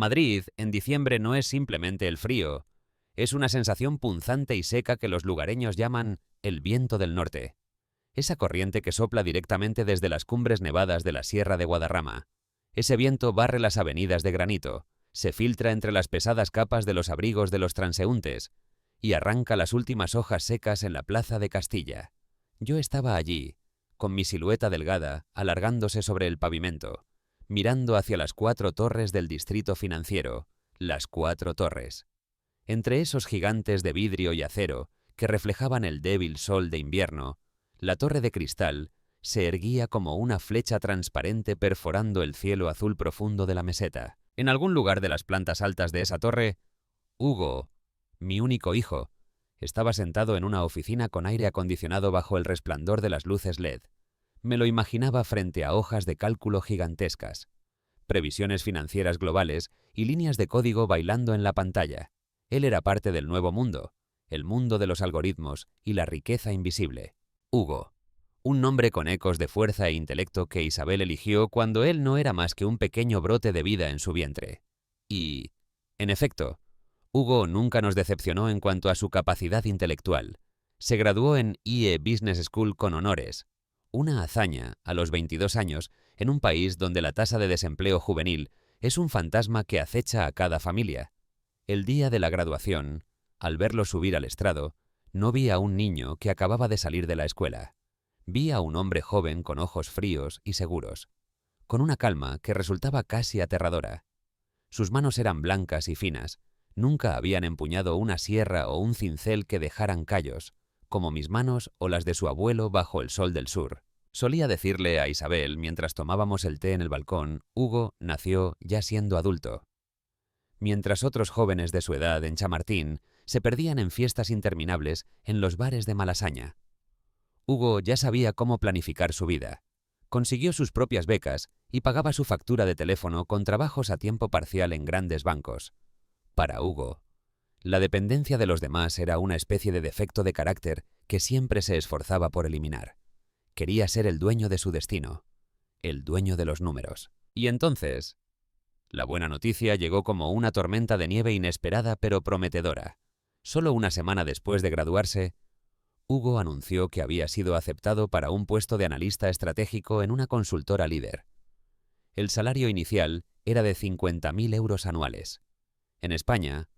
Madrid, en diciembre, no es simplemente el frío, es una sensación punzante y seca que los lugareños llaman el viento del norte. Esa corriente que sopla directamente desde las cumbres nevadas de la Sierra de Guadarrama. Ese viento barre las avenidas de granito, se filtra entre las pesadas capas de los abrigos de los transeúntes y arranca las últimas hojas secas en la plaza de Castilla. Yo estaba allí, con mi silueta delgada alargándose sobre el pavimento, mirando hacia las 4 torres del distrito financiero, las 4 torres. Entre esos gigantes de vidrio y acero que reflejaban el débil sol de invierno, la torre de cristal se erguía como una flecha transparente perforando el cielo azul profundo de la meseta. En algún lugar de las plantas altas de esa torre, Hugo, mi único hijo, estaba sentado en una oficina con aire acondicionado bajo el resplandor de las luces LED. Me lo imaginaba frente a hojas de cálculo gigantescas, previsiones financieras globales y líneas de código bailando en la pantalla. Él era parte del nuevo mundo, el mundo de los algoritmos y la riqueza invisible. Hugo, un nombre con ecos de fuerza e intelecto que Isabel eligió cuando él no era más que un pequeño brote de vida en su vientre. Y, en efecto, Hugo nunca nos decepcionó en cuanto a su capacidad intelectual. Se graduó en IE Business School con honores, una hazaña a los 22 años en un país donde la tasa de desempleo juvenil es un fantasma que acecha a cada familia. El día de la graduación, al verlo subir al estrado, no vi a un niño que acababa de salir de la escuela. Vi a un hombre joven con ojos fríos y seguros, con una calma que resultaba casi aterradora. Sus manos eran blancas y finas, nunca habían empuñado una sierra o un cincel que dejaran callos, como mis manos o las de su abuelo bajo el sol del sur. Solía decirle a Isabel mientras tomábamos el té en el balcón, Hugo nació ya siendo adulto. Mientras otros jóvenes de su edad en Chamartín se perdían en fiestas interminables en los bares de Malasaña. Hugo ya sabía cómo planificar su vida. Consiguió sus propias becas y pagaba su factura de teléfono con trabajos a tiempo parcial en grandes bancos. Para Hugo, la dependencia de los demás era una especie de defecto de carácter que siempre se esforzaba por eliminar. Quería ser el dueño de su destino, el dueño de los números. Y entonces, la buena noticia llegó como una tormenta de nieve inesperada pero prometedora. Solo una semana después de graduarse, Hugo anunció que había sido aceptado para un puesto de analista estratégico en una consultora líder. El salario inicial era de 50.000 euros anuales. En España,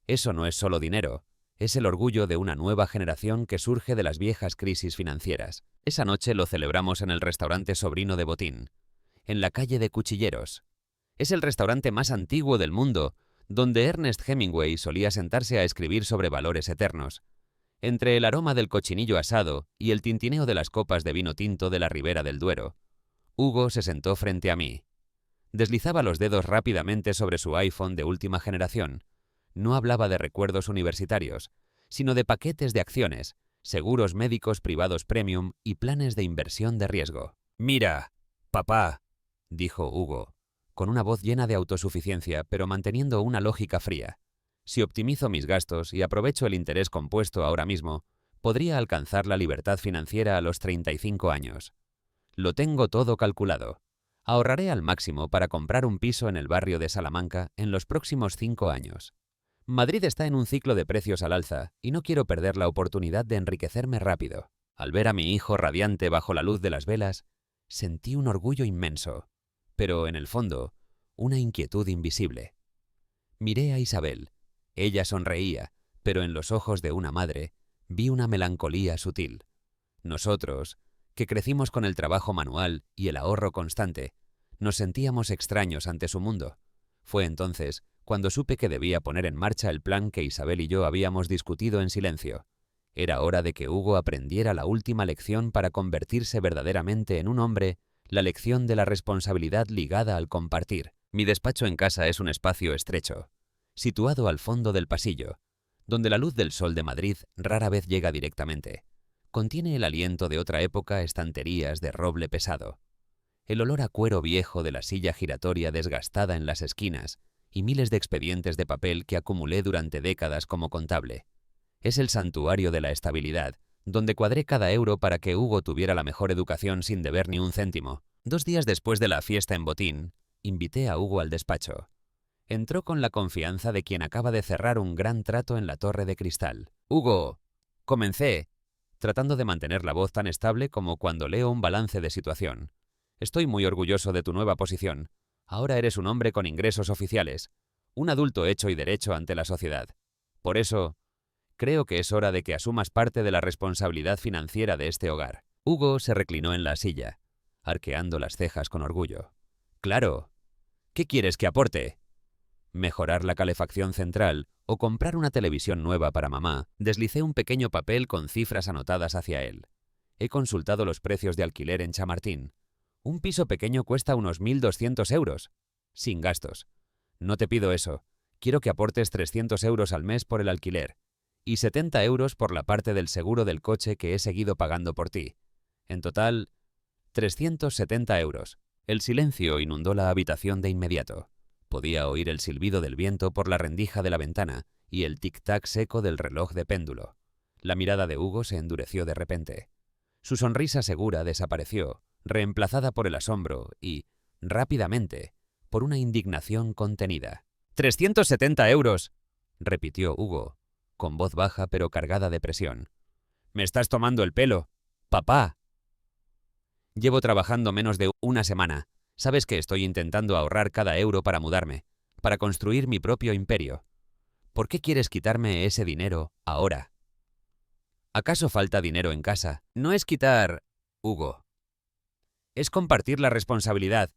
eso no es solo dinero, es el orgullo de una nueva generación que surge de las viejas crisis financieras. Esa noche lo celebramos en el restaurante Sobrino de Botín, en la calle de Cuchilleros. Es el restaurante más antiguo del mundo, donde Ernest Hemingway solía sentarse a escribir sobre valores eternos. Entre el aroma del cochinillo asado y el tintineo de las copas de vino tinto de la Ribera del Duero, Hugo se sentó frente a mí. Deslizaba los dedos rápidamente sobre su iPhone de última generación. No hablaba de recuerdos universitarios, sino de paquetes de acciones, seguros médicos privados premium y planes de inversión de riesgo. «Mira, papá», dijo Hugo, con una voz llena de autosuficiencia, pero manteniendo una lógica fría. Si optimizo mis gastos y aprovecho el interés compuesto ahora mismo, podría alcanzar la libertad financiera a los 35 años. Lo tengo todo calculado. Ahorraré al máximo para comprar un piso en el barrio de Salamanca en los próximos 5 años. Madrid está en un ciclo de precios al alza y no quiero perder la oportunidad de enriquecerme rápido. Al ver a mi hijo radiante bajo la luz de las velas, sentí un orgullo inmenso, pero en el fondo, una inquietud invisible. Miré a Isabel. Ella sonreía, pero en los ojos de una madre vi una melancolía sutil. Nosotros, que crecimos con el trabajo manual y el ahorro constante, nos sentíamos extraños ante su mundo. Fue entonces cuando supe que debía poner en marcha el plan que Isabel y yo habíamos discutido en silencio. Era hora de que Hugo aprendiera la última lección para convertirse verdaderamente en un hombre, la lección de la responsabilidad ligada al compartir. Mi despacho en casa es un espacio estrecho, situado al fondo del pasillo, donde la luz del sol de Madrid rara vez llega directamente. Contiene el aliento de otra época, estanterías de roble pesado, el olor a cuero viejo de la silla giratoria desgastada en las esquinas y miles de expedientes de papel que acumulé durante décadas como contable. Es el santuario de la estabilidad, donde cuadré cada euro para que Hugo tuviera la mejor educación sin deber ni un céntimo. 2 días después de la fiesta en Botín, invité a Hugo al despacho. Entró con la confianza de quien acaba de cerrar un gran trato en la torre de cristal. «Hugo», comencé, tratando de mantener la voz tan estable como cuando leo un balance de situación. «Estoy muy orgulloso de tu nueva posición. Ahora eres un hombre con ingresos oficiales, un adulto hecho y derecho ante la sociedad. Por eso, creo que es hora de que asumas parte de la responsabilidad financiera de este hogar». Hugo se reclinó en la silla, arqueando las cejas con orgullo. «Claro. ¿Qué quieres que aporte?» «Mejorar la calefacción central o comprar una televisión nueva para mamá». Deslicé un pequeño papel con cifras anotadas hacia él. «He consultado los precios de alquiler en Chamartín. Un piso pequeño cuesta unos 1.200 euros, sin gastos. No te pido eso. Quiero que aportes 300 euros al mes por el alquiler y 70 euros por la parte del seguro del coche que he seguido pagando por ti. En total, 370 euros. El silencio inundó la habitación de inmediato. Podía oír el silbido del viento por la rendija de la ventana y el tic-tac seco del reloj de péndulo. La mirada de Hugo se endureció de repente. Su sonrisa segura desapareció, reemplazada por el asombro y, rápidamente, por una indignación contenida. «¡370 euros!», repitió Hugo, con voz baja pero cargada de presión. «Me estás tomando el pelo, papá». «Llevo trabajando menos de una semana. Sabes que estoy intentando ahorrar cada euro para mudarme, para construir mi propio imperio. ¿Por qué quieres quitarme ese dinero ahora?» «¿Acaso falta dinero en casa?» «No es quitar, Hugo. Es compartir la responsabilidad»,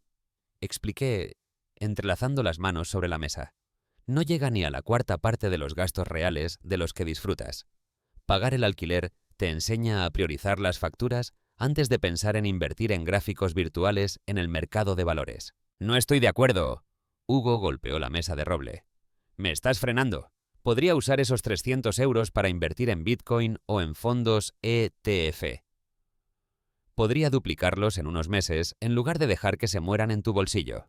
expliqué, entrelazando las manos sobre la mesa. «No llega ni a la cuarta parte de los gastos reales de los que disfrutas. Pagar el alquiler te enseña a priorizar las facturas antes de pensar en invertir en gráficos virtuales en el mercado de valores». «No estoy de acuerdo». Hugo golpeó la mesa de roble. «Me estás frenando. Podría usar esos 300 euros para invertir en Bitcoin o en fondos ETF. Podría duplicarlos en unos meses en lugar de dejar que se mueran en tu bolsillo.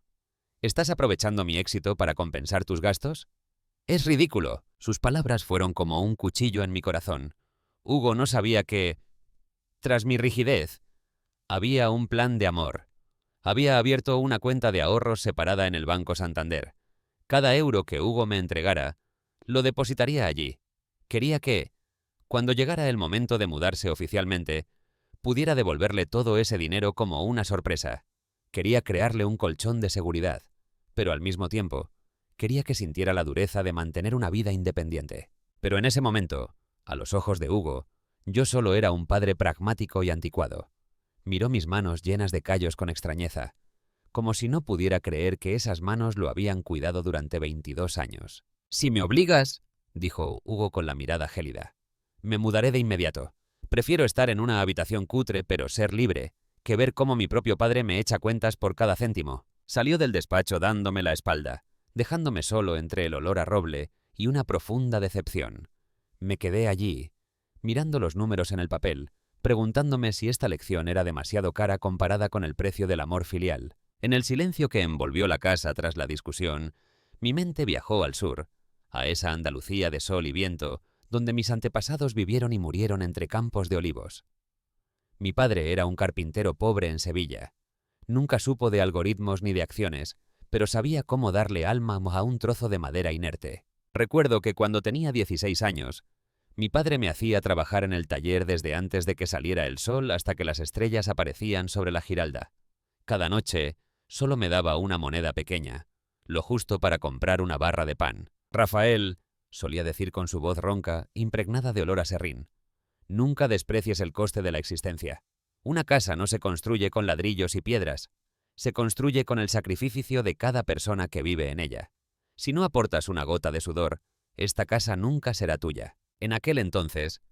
¿Estás aprovechando mi éxito para compensar tus gastos?» «Es ridículo». Sus palabras fueron como un cuchillo en mi corazón. Hugo no sabía que, tras mi rigidez, había un plan de amor. Había abierto una cuenta de ahorros separada en el Banco Santander. Cada euro que Hugo me entregara, lo depositaría allí. Quería que, cuando llegara el momento de mudarse oficialmente, pudiera devolverle todo ese dinero como una sorpresa. Quería crearle un colchón de seguridad, pero al mismo tiempo, quería que sintiera la dureza de mantener una vida independiente. Pero en ese momento, a los ojos de Hugo, yo solo era un padre pragmático y anticuado. Miró mis manos llenas de callos con extrañeza, como si no pudiera creer que esas manos lo habían cuidado durante 22 años. «Si me obligas», dijo Hugo con la mirada gélida, «me mudaré de inmediato. Prefiero estar en una habitación cutre pero ser libre, que ver cómo mi propio padre me echa cuentas por cada céntimo». Salió del despacho dándome la espalda, dejándome solo entre el olor a roble y una profunda decepción. Me quedé allí, mirando los números en el papel, preguntándome si esta lección era demasiado cara comparada con el precio del amor filial. En el silencio que envolvió la casa tras la discusión, mi mente viajó al sur, a esa Andalucía de sol y viento, donde mis antepasados vivieron y murieron entre campos de olivos. Mi padre era un carpintero pobre en Sevilla. Nunca supo de algoritmos ni de acciones, pero sabía cómo darle alma a un trozo de madera inerte. Recuerdo que cuando tenía 16 años, mi padre me hacía trabajar en el taller desde antes de que saliera el sol hasta que las estrellas aparecían sobre la Giralda. Cada noche solo me daba una moneda pequeña, lo justo para comprar una barra de pan. «Rafael», solía decir con su voz ronca, impregnada de olor a serrín, «nunca desprecies el coste de la existencia. Una casa no se construye con ladrillos y piedras, se construye con el sacrificio de cada persona que vive en ella. Si no aportas una gota de sudor, esta casa nunca será tuya». En aquel entonces,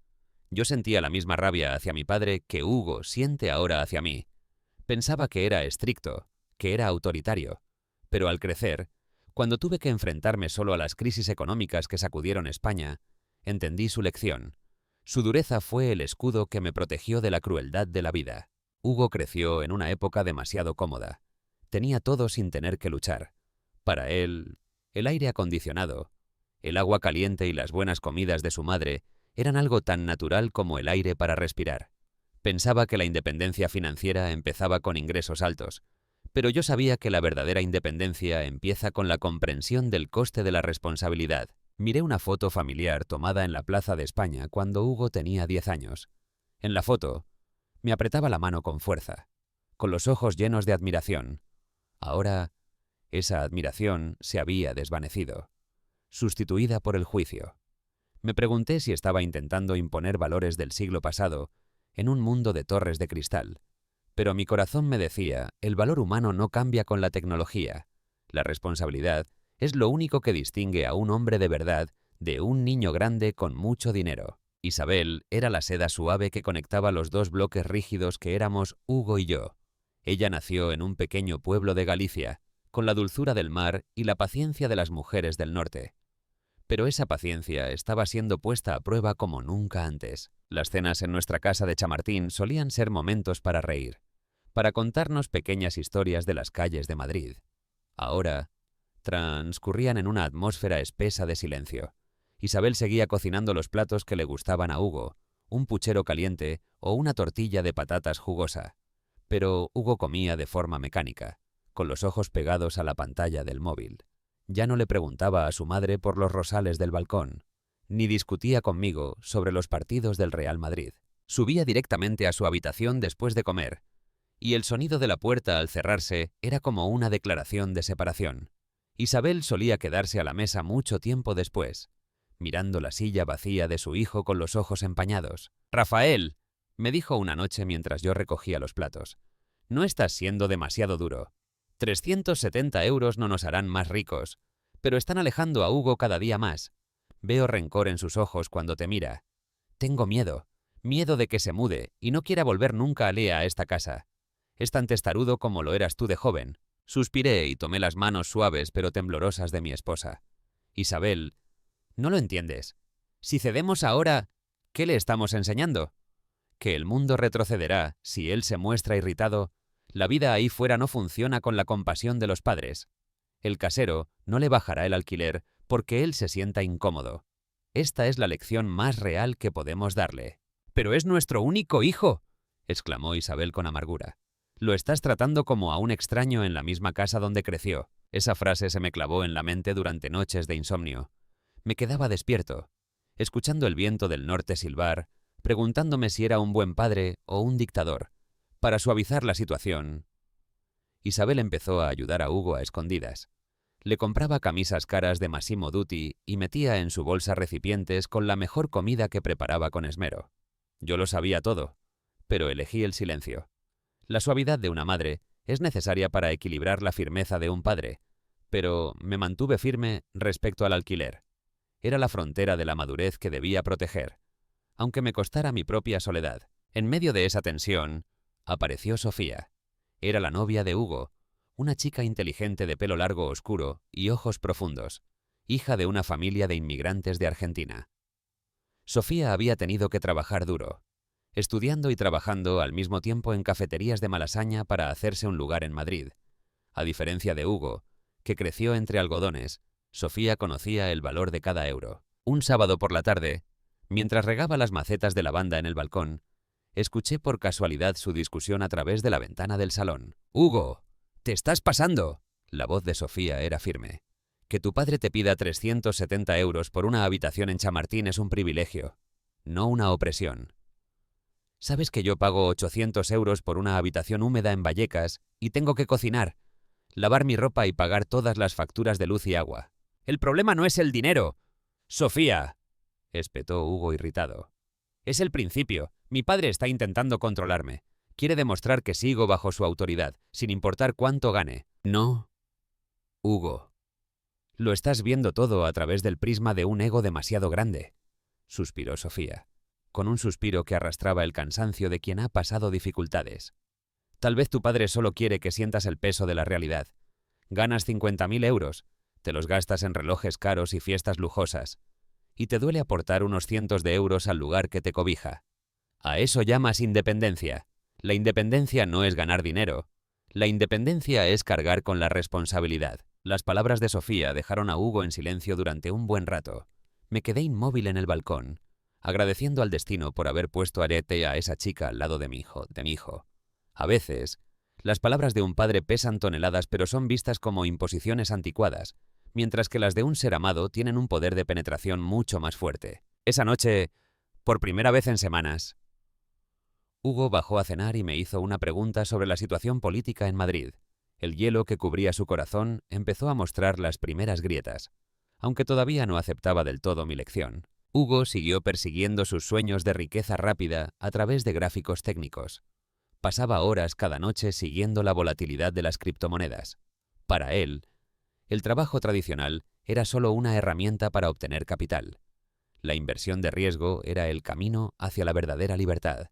yo sentía la misma rabia hacia mi padre que Hugo siente ahora hacia mí. Pensaba que era estricto, que era autoritario, pero al crecer, cuando tuve que enfrentarme solo a las crisis económicas que sacudieron España, entendí su lección. Su dureza fue el escudo que me protegió de la crueldad de la vida. Hugo creció en una época demasiado cómoda. Tenía todo sin tener que luchar. Para él, el aire acondicionado, el agua caliente y las buenas comidas de su madre eran algo tan natural como el aire para respirar. Pensaba que la independencia financiera empezaba con ingresos altos, Pero yo sabía que la verdadera independencia empieza con la comprensión del coste de la responsabilidad. Miré una foto familiar tomada en la Plaza de España cuando Hugo tenía 10 años. En la foto, me apretaba la mano con fuerza, con los ojos llenos de admiración. Ahora, esa admiración se había desvanecido, sustituida por el juicio. Me pregunté si estaba intentando imponer valores del siglo pasado en un mundo de torres de cristal. Pero mi corazón me decía, el valor humano no cambia con la tecnología. La responsabilidad es lo único que distingue a un hombre de verdad de un niño grande con mucho dinero. Isabel era la seda suave que conectaba los dos bloques rígidos que éramos Hugo y yo. Ella nació en un pequeño pueblo de Galicia, con la dulzura del mar y la paciencia de las mujeres del norte. Pero esa paciencia estaba siendo puesta a prueba como nunca antes. Las cenas en nuestra casa de Chamartín solían ser momentos para reír, para contarnos pequeñas historias de las calles de Madrid. Ahora, transcurrían en una atmósfera espesa de silencio. Isabel seguía cocinando los platos que le gustaban a Hugo, un puchero caliente o una tortilla de patatas jugosa. Pero Hugo comía de forma mecánica, con los ojos pegados a la pantalla del móvil. Ya no le preguntaba a su madre por los rosales del balcón, ni discutía conmigo sobre los partidos del Real Madrid. Subía directamente a su habitación después de comer, y el sonido de la puerta al cerrarse era como una declaración de separación. Isabel solía quedarse a la mesa mucho tiempo después, mirando la silla vacía de su hijo con los ojos empañados. «Rafael», me dijo una noche mientras yo recogía los platos, «no estás siendo demasiado duro. 370 euros no nos harán más ricos, pero están alejando a Hugo cada día más. Veo rencor en sus ojos cuando te mira. Tengo miedo de que se mude y no quiera volver nunca a Lea a esta casa. Es tan testarudo como lo eras tú de joven». Suspiré y tomé las manos suaves pero temblorosas de mi esposa. «Isabel, no lo entiendes. Si cedemos ahora, ¿qué le estamos enseñando? Que el mundo retrocederá si él se muestra irritado. La vida ahí fuera no funciona con la compasión de los padres. El casero no le bajará el alquiler porque él se sienta incómodo. Esta es la lección más real que podemos darle». «¡Pero es nuestro único hijo!», exclamó Isabel con amargura. «Lo estás tratando como a un extraño en la misma casa donde creció». Esa frase se me clavó en la mente durante noches de insomnio. Me quedaba despierto, escuchando el viento del norte silbar, preguntándome si era un buen padre o un dictador. Para suavizar la situación, Isabel empezó a ayudar a Hugo a escondidas. Le compraba camisas caras de Massimo Dutti y metía en su bolsa recipientes con la mejor comida que preparaba con esmero. Yo lo sabía todo, pero elegí el silencio. La suavidad de una madre es necesaria para equilibrar la firmeza de un padre, pero me mantuve firme respecto al alquiler. Era la frontera de la madurez que debía proteger, aunque me costara mi propia soledad. En medio de esa tensión, apareció Sofía. Era la novia de Hugo, una chica inteligente de pelo largo oscuro y ojos profundos, hija de una familia de inmigrantes de Argentina. Sofía había tenido que trabajar duro, estudiando y trabajando al mismo tiempo en cafeterías de Malasaña para hacerse un lugar en Madrid. A diferencia de Hugo, que creció entre algodones, Sofía conocía el valor de cada euro. Un sábado por la tarde, mientras regaba las macetas de lavanda en el balcón, escuché por casualidad su discusión a través de la ventana del salón. «¡Hugo! ¡Te estás pasando!». La voz de Sofía era firme. «Que tu padre te pida 370 euros por una habitación en Chamartín es un privilegio, no una opresión. ¿Sabes que yo pago 800 euros por una habitación húmeda en Vallecas y tengo que cocinar, lavar mi ropa y pagar todas las facturas de luz y agua? El problema no es el dinero». «Sofía», espetó Hugo irritado. «Es el principio. Mi padre está intentando controlarme. Quiere demostrar que sigo bajo su autoridad, sin importar cuánto gane». «No, Hugo. Lo estás viendo todo a través del prisma de un ego demasiado grande», suspiró Sofía, con un suspiro que arrastraba el cansancio de quien ha pasado dificultades. «Tal vez tu padre solo quiere que sientas el peso de la realidad. Ganas 50.000 euros, te los gastas en relojes caros y fiestas lujosas, y te duele aportar unos cientos de euros al lugar que te cobija. ¿A eso llamas independencia? La independencia no es ganar dinero. La independencia es cargar con la responsabilidad». Las palabras de Sofía dejaron a Hugo en silencio durante un buen rato. Me quedé inmóvil en el balcón, agradeciendo al destino por haber puesto arete a esa chica al lado de mi hijo. A veces, Las palabras de un padre pesan toneladas, pero son vistas como imposiciones anticuadas, mientras que las de un ser amado tienen un poder de penetración mucho más fuerte. Esa noche, por primera vez en semanas, Hugo bajó a cenar y me hizo una pregunta sobre la situación política en Madrid. El hielo que cubría su corazón empezó a mostrar las primeras grietas, aunque todavía no aceptaba del todo mi lección. Hugo siguió persiguiendo sus sueños de riqueza rápida a través de gráficos técnicos. Pasaba horas cada noche siguiendo la volatilidad de las criptomonedas. Para él, el trabajo tradicional era solo una herramienta para obtener capital. La inversión de riesgo era el camino hacia la verdadera libertad.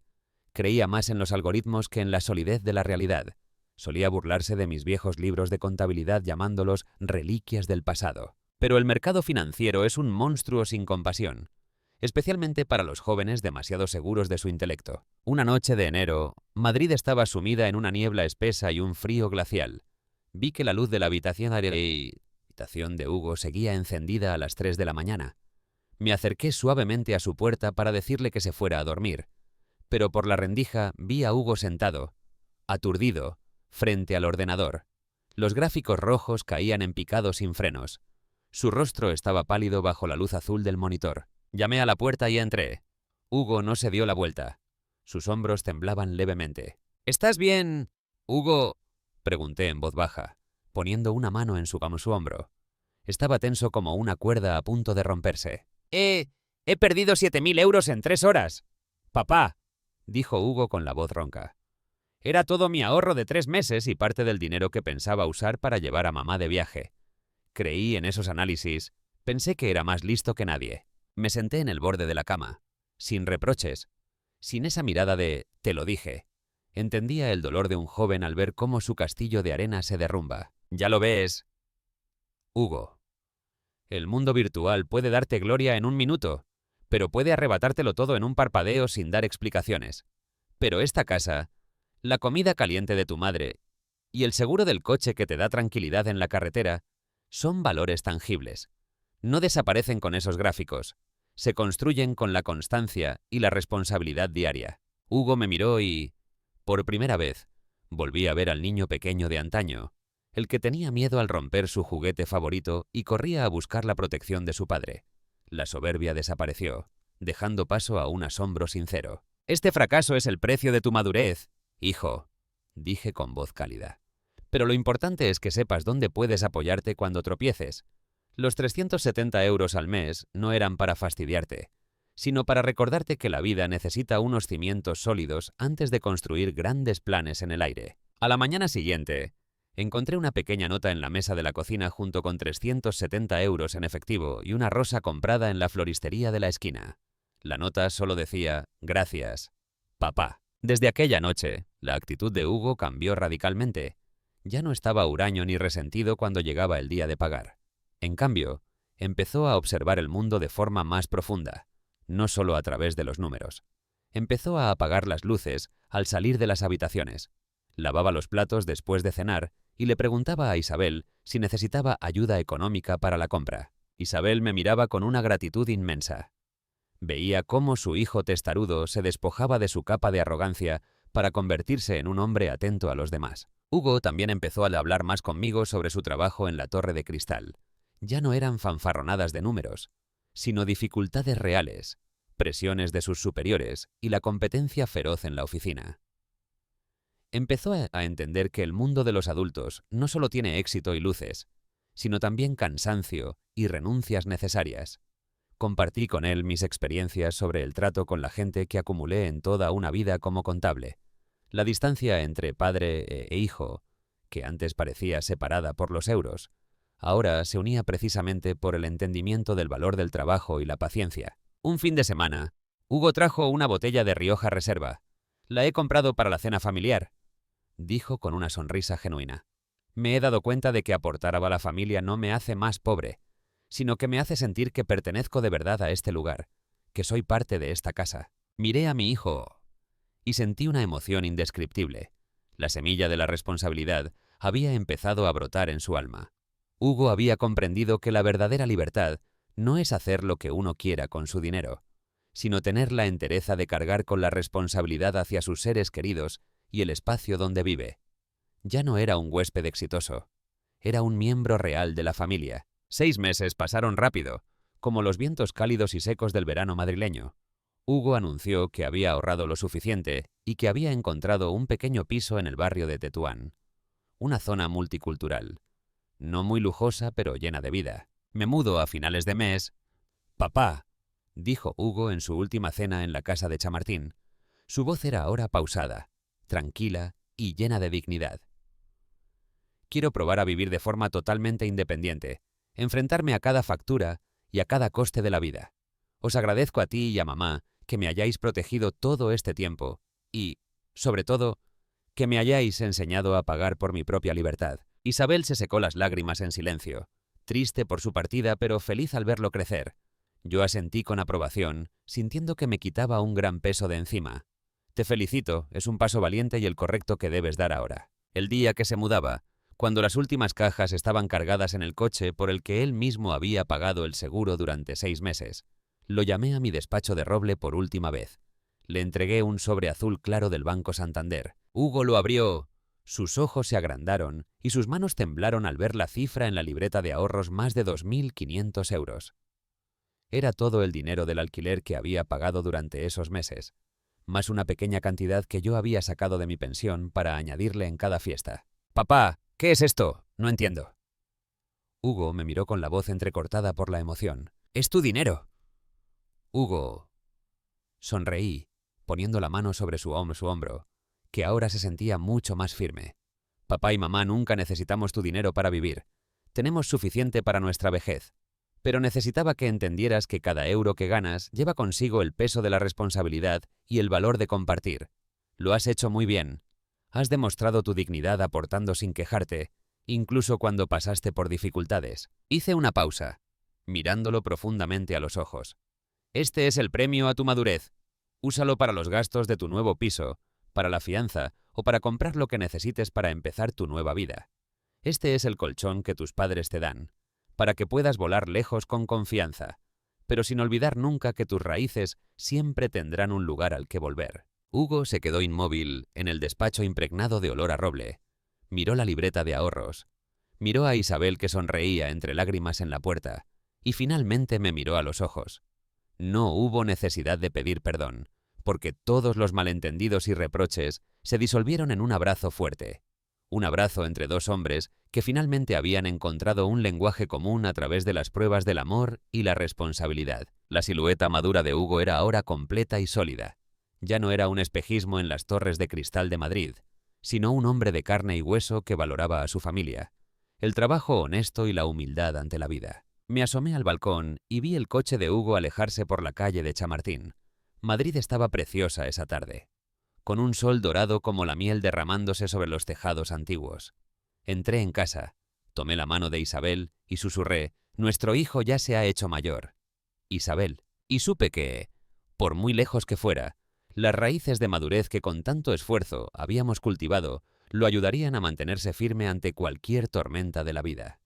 Creía más en los algoritmos que en la solidez de la realidad. Solía burlarse de mis viejos libros de contabilidad llamándolos reliquias del pasado. Pero el mercado financiero es un monstruo sin compasión, especialmente para los jóvenes demasiado seguros de su intelecto. Una noche de enero, Madrid estaba sumida en una niebla espesa y un frío glacial. Vi que la luz de la habitación de Hugo seguía encendida a las 3 de la mañana. Me acerqué suavemente a su puerta para decirle que se fuera a dormir, pero por la rendija vi a Hugo sentado, aturdido, frente al ordenador. Los gráficos rojos caían en picado sin frenos. Su rostro estaba pálido bajo la luz azul del monitor. Llamé a la puerta y entré. Hugo no se dio la vuelta. Sus hombros temblaban levemente. ¿Estás bien, Hugo?, pregunté en voz baja, poniendo una mano en su hombro. Estaba tenso como una cuerda a punto de romperse. He perdido 7.000 euros en 3 horas. Papá, dijo Hugo con la voz ronca. Era todo mi ahorro de 3 meses y parte del dinero que pensaba usar para llevar a mamá de viaje. Creí en esos análisis. Pensé que era más listo que nadie. Me senté en el borde de la cama, sin reproches, sin esa mirada de «te lo dije». Entendía el dolor de un joven al ver cómo su castillo de arena se derrumba. Ya lo ves, Hugo. El mundo virtual puede darte gloria en un minuto, pero puede arrebatártelo todo en un parpadeo sin dar explicaciones. Pero esta casa, la comida caliente de tu madre y el seguro del coche que te da tranquilidad en la carretera son valores tangibles. No desaparecen con esos gráficos. Se construyen con la constancia y la responsabilidad diaria. Hugo me miró y, por primera vez, volví a ver al niño pequeño de antaño, el que tenía miedo al romper su juguete favorito y corría a buscar la protección de su padre. La soberbia desapareció, dejando paso a un asombro sincero. «Este fracaso es el precio de tu madurez, hijo», dije con voz cálida. «Pero lo importante es que sepas dónde puedes apoyarte cuando tropieces. Los 370 euros al mes no eran para fastidiarte, sino para recordarte que la vida necesita unos cimientos sólidos antes de construir grandes planes en el aire». A la mañana siguiente, encontré una pequeña nota en la mesa de la cocina junto con 370 euros en efectivo y una rosa comprada en la floristería de la esquina. La nota solo decía «Gracias, papá». Desde aquella noche, la actitud de Hugo cambió radicalmente. Ya no estaba huraño ni resentido cuando llegaba el día de pagar. En cambio, empezó a observar el mundo de forma más profunda, no solo a través de los números. Empezó a apagar las luces al salir de las habitaciones. Lavaba los platos después de cenar y le preguntaba a Isabel si necesitaba ayuda económica para la compra. Isabel me miraba con una gratitud inmensa. Veía cómo su hijo testarudo se despojaba de su capa de arrogancia para convertirse en un hombre atento a los demás. Hugo también empezó a hablar más conmigo sobre su trabajo en la Torre de Cristal. Ya no eran fanfarronadas de números, sino dificultades reales, presiones de sus superiores y la competencia feroz en la oficina. Empezó a entender que el mundo de los adultos no solo tiene éxito y luces, sino también cansancio y renuncias necesarias. Compartí con él mis experiencias sobre el trato con la gente que acumulé en toda una vida como contable. La distancia entre padre e hijo, que antes parecía separada por los euros, ahora se unía precisamente por el entendimiento del valor del trabajo y la paciencia. Un fin de semana, Hugo trajo una botella de Rioja Reserva. «La he comprado para la cena familiar», dijo con una sonrisa genuina. «Me he dado cuenta de que aportar a la familia no me hace más pobre, sino que me hace sentir que pertenezco de verdad a este lugar, que soy parte de esta casa». Miré a mi hijo y sentí una emoción indescriptible. La semilla de la responsabilidad había empezado a brotar en su alma. Hugo había comprendido que la verdadera libertad no es hacer lo que uno quiera con su dinero, sino tener la entereza de cargar con la responsabilidad hacia sus seres queridos y el espacio donde vive. Ya no era un huésped exitoso. Era un miembro real de la familia. 6 meses pasaron rápido, como los vientos cálidos y secos del verano madrileño. Hugo anunció que había ahorrado lo suficiente y que había encontrado un pequeño piso en el barrio de Tetuán. Una zona multicultural. No muy lujosa, pero llena de vida. Me mudo a finales de mes. «Papá», dijo Hugo en su última cena en la casa de Chamartín. Su voz era ahora pausada, tranquila y llena de dignidad. «Quiero probar a vivir de forma totalmente independiente, enfrentarme a cada factura y a cada coste de la vida. Os agradezco a ti y a mamá que me hayáis protegido todo este tiempo y, sobre todo, que me hayáis enseñado a pagar por mi propia libertad». Isabel se secó las lágrimas en silencio, triste por su partida pero feliz al verlo crecer. Yo asentí con aprobación, sintiendo que me quitaba un gran peso de encima. «Te felicito, es un paso valiente y el correcto que debes dar ahora». El día que se mudaba, cuando las últimas cajas estaban cargadas en el coche por el que él mismo había pagado el seguro durante 6 meses, lo llamé a mi despacho de roble por última vez. Le entregué un sobre azul claro del Banco Santander. Hugo lo abrió. Sus ojos se agrandaron y sus manos temblaron al ver la cifra en la libreta de ahorros, más de 2.500 euros. Era todo el dinero del alquiler que había pagado durante esos meses, más una pequeña cantidad que yo había sacado de mi pensión para añadirle en cada fiesta. «Papá, ¿qué es esto? No entiendo». Hugo me miró con la voz entrecortada por la emoción. «Es tu dinero». «Hugo». Sonreí, poniendo la mano sobre su hombro, que ahora se sentía mucho más firme. «Papá y mamá nunca necesitamos tu dinero para vivir. Tenemos suficiente para nuestra vejez. Pero necesitaba que entendieras que cada euro que ganas lleva consigo el peso de la responsabilidad y el valor de compartir. Lo has hecho muy bien. Has demostrado tu dignidad aportando sin quejarte, incluso cuando pasaste por dificultades». Hice una pausa, mirándolo profundamente a los ojos. «Este es el premio a tu madurez. Úsalo para los gastos de tu nuevo piso, para la fianza o para comprar lo que necesites para empezar tu nueva vida. Este es el colchón que tus padres te dan, para que puedas volar lejos con confianza, pero sin olvidar nunca que tus raíces siempre tendrán un lugar al que volver». Hugo se quedó inmóvil en el despacho impregnado de olor a roble. Miró la libreta de ahorros. Miró a Isabel, que sonreía entre lágrimas en la puerta, y finalmente me miró a los ojos. No hubo necesidad de pedir perdón, porque todos los malentendidos y reproches se disolvieron en un abrazo fuerte. Un abrazo entre dos hombres que finalmente habían encontrado un lenguaje común a través de las pruebas del amor y la responsabilidad. La silueta madura de Hugo era ahora completa y sólida. Ya no era un espejismo en las torres de cristal de Madrid, sino un hombre de carne y hueso que valoraba a su familia, el trabajo honesto y la humildad ante la vida. Me asomé al balcón y vi el coche de Hugo alejarse por la calle de Chamartín. Madrid estaba preciosa esa tarde, con un sol dorado como la miel derramándose sobre los tejados antiguos. Entré en casa, tomé la mano de Isabel y susurré: «Nuestro hijo ya se ha hecho mayor, Isabel». Y supe que, por muy lejos que fuera, las raíces de madurez que con tanto esfuerzo habíamos cultivado lo ayudarían a mantenerse firme ante cualquier tormenta de la vida.